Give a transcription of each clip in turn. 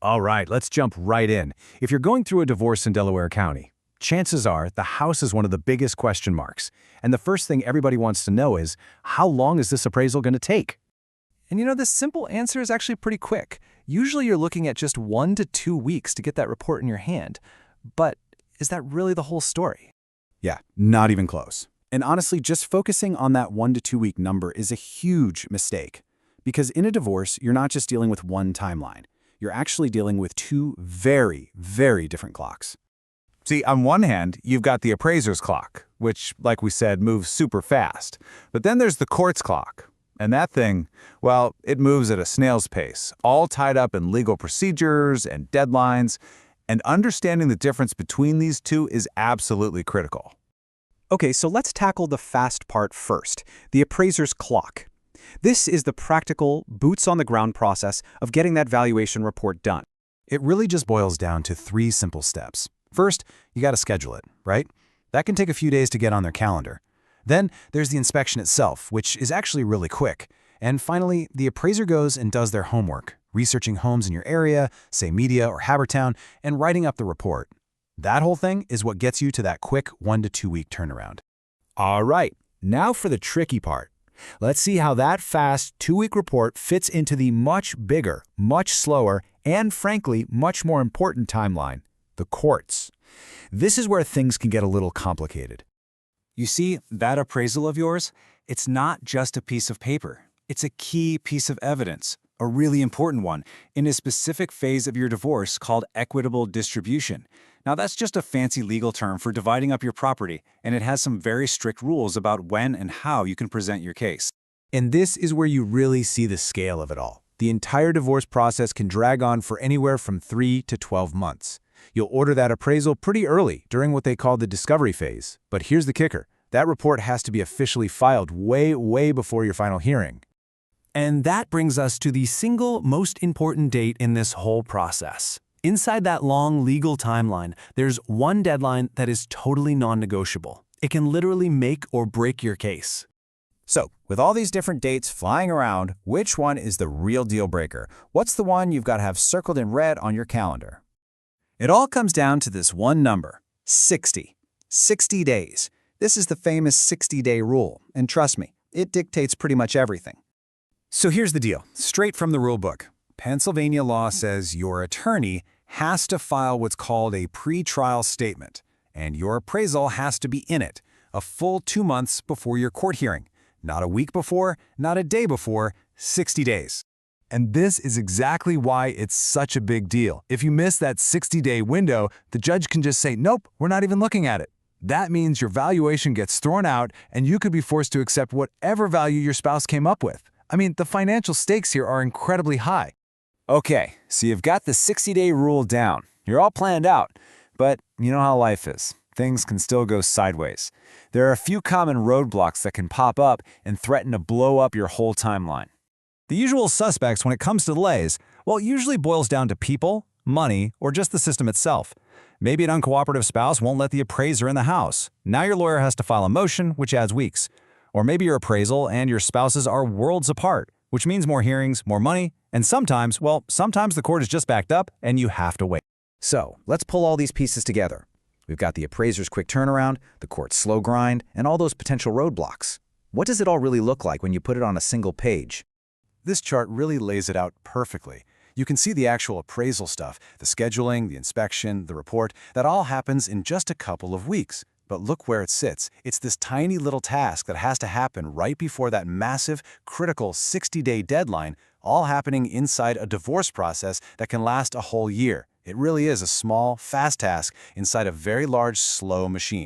All right, let's jump right in. If you're going through a divorce in Delaware County, chances are the house is one of the biggest question marks. And the first thing everybody wants to know is, how long is this appraisal going to take? And this simple answer is actually pretty quick. Usually you're looking at just 1 to 2 weeks to get that report in your hand. But is that really the whole story? Yeah, not even close. And honestly, just focusing on that 1 to 2 week number is a huge mistake. Because in a divorce, you're not just dealing with one timeline. You're actually dealing with two very, very different clocks. See, on one hand, you've got the appraiser's clock, which, like we said, moves super fast. But then there's the court's clock. And that thing, well, it moves at a snail's pace, all tied up in legal procedures and deadlines. And understanding the difference between these two is absolutely critical. Okay, so let's tackle the fast part first, the appraiser's clock. This is the practical, boots-on-the-ground process of getting that valuation report done. It really just boils down to 3 simple steps. First, you got to schedule it, right? That can take a few days to get on their calendar. Then there's the inspection itself, which is actually really quick. And finally, the appraiser goes and does their homework, researching homes in your area, say Media or Havertown, and writing up the report. That whole thing is what gets you to that quick 1 to 2 week turnaround. All right, now for the tricky part. Let's see how that fast 2-week report fits into the much bigger, much slower, and frankly, much more important timeline, the courts. This is where things can get a little complicated. You see, that appraisal of yours, it's not just a piece of paper. It's a key piece of evidence, a really important one, in a specific phase of your divorce called equitable distribution. Now, that's just a fancy legal term for dividing up your property, and it has some very strict rules about when and how you can present your case. And this is where you really see the scale of it all. The entire divorce process can drag on for anywhere from 3 to 12 months. You'll order that appraisal pretty early during what they call the discovery phase. But here's the kicker. That report has to be officially filed way before your final hearing. And that brings us to the single most important date in this whole process. Inside that long legal timeline, there's one deadline that is totally non-negotiable. It can literally make or break your case. So, with all these different dates flying around, which one is the real deal breaker? What's the one you've got to have circled in red on your calendar? It all comes down to this one number, 60. 60 days. This is the famous 60-day rule, and trust me, it dictates pretty much everything. So here's the deal, straight from the rule book. Pennsylvania law says your attorney has to file what's called a pretrial statement, and your appraisal has to be in it a full 2 months before your court hearing. Not a week before, not a day before, 60 days. And this is exactly why it's such a big deal. If you miss that 60-day window, the judge can just say, nope, we're not even looking at it. That means your valuation gets thrown out and you could be forced to accept whatever value your spouse came up with. I mean, the financial stakes here are incredibly high. Okay, so you've got the 60-day rule down. You're all planned out. But you know how life is. Things can still go sideways. There are a few common roadblocks that can pop up and threaten to blow up your whole timeline. The usual suspects when it comes to delays, well, it usually boils down to people, money, or just the system itself. Maybe an uncooperative spouse won't let the appraiser in the house. Now your lawyer has to file a motion, which adds weeks. Or maybe your appraisal and your spouses are worlds apart, which means more hearings, more money, and sometimes the court is just backed up and you have to wait. So, let's pull all these pieces together. We've got the appraiser's quick turnaround, the court's slow grind, and all those potential roadblocks. What does it all really look like when you put it on a single page? This chart really lays it out perfectly. You can see the actual appraisal stuff, the scheduling, the inspection, the report. That all happens in just a couple of weeks. But look where it sits. It's this tiny little task that has to happen right before that massive, critical 60-day deadline, all happening inside a divorce process that can last a whole year. It really is a small, fast task inside a very large, slow machine.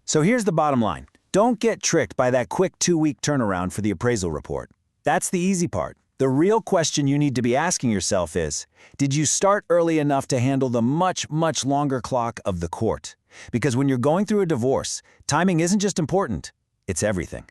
So here's the bottom line. Don't get tricked by that quick 2-week turnaround for the appraisal report. That's the easy part. The real question you need to be asking yourself is, did you start early enough to handle the much longer clock of the court? Because when you're going through a divorce, timing isn't just important, it's everything.